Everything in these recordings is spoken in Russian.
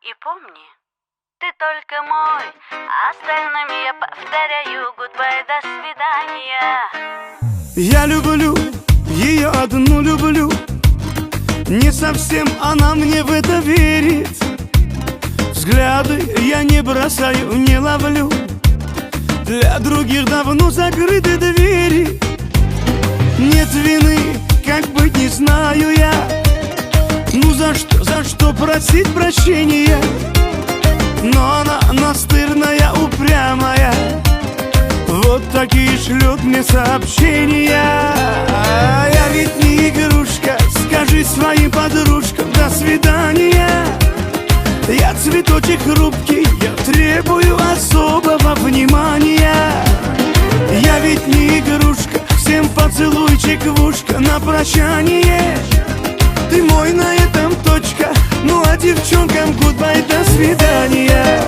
И помни, ты только мой, остальным я повторяю goodbye, до свидания. Я люблю, ее одну люблю, не совсем она мне в это верит. Взгляды я не бросаю, не ловлю, для других давно закрыты двери. Нет вины, как быть не знаю я. Ну за что просить прощения? Но она настырная, упрямая, вот такие шлет мне сообщения. Я ведь не игрушка, скажи своим подружкам до свидания. Я цветочек хрупкий, я требую особого внимания. Я ведь не игрушка, всем поцелуйчик в ушко на прощание. Ты мой, на этом точка, ну а девчонкам goodbye, до свидания.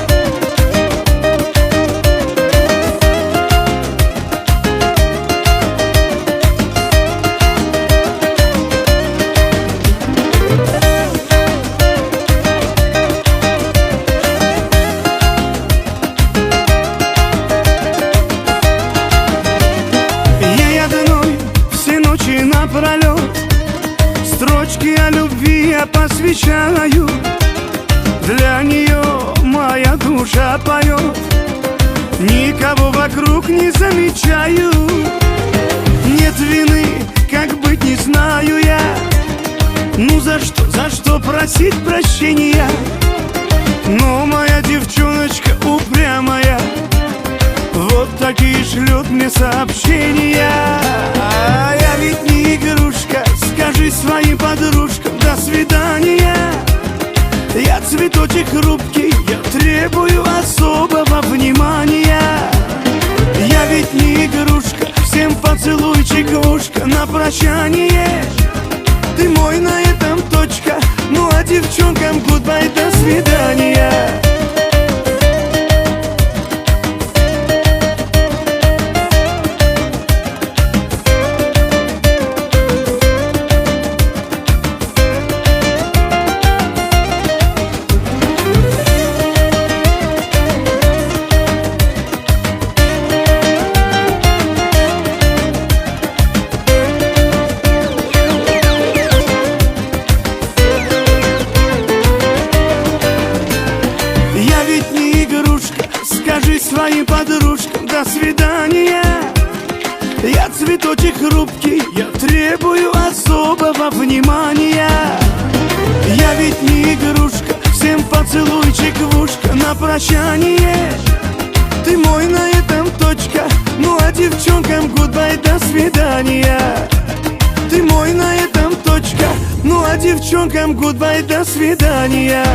Ей одной все ночи напролет строчки о любви я посвящаю. Для нее моя душа поет, никого вокруг не замечаю. Нет вины, как быть не знаю я. Ну за что просить прощения? Но моя девчоночка упрямая, вот такие шлет мне сообщения. Я ведь не игрушка, скажи своим подружкам до свидания. Я цветочек хрупкий, я требую особого внимания. Я ведь не игрушка, всем поцелуйчик в ушко на прощание. Ты мой, на этом точка, ну а девчонкам goodbye, до свидания. Скажи своим подружкам до свидания. Я цветочек хрупкий, я требую особого внимания. Я ведь не игрушка, всем поцелуйчик в ушко на прощание. Ты мой, на этом точка, ну а девчонкам goodbye, до свидания. Ты мой, на этом точка, ну а девчонкам goodbye, до свидания.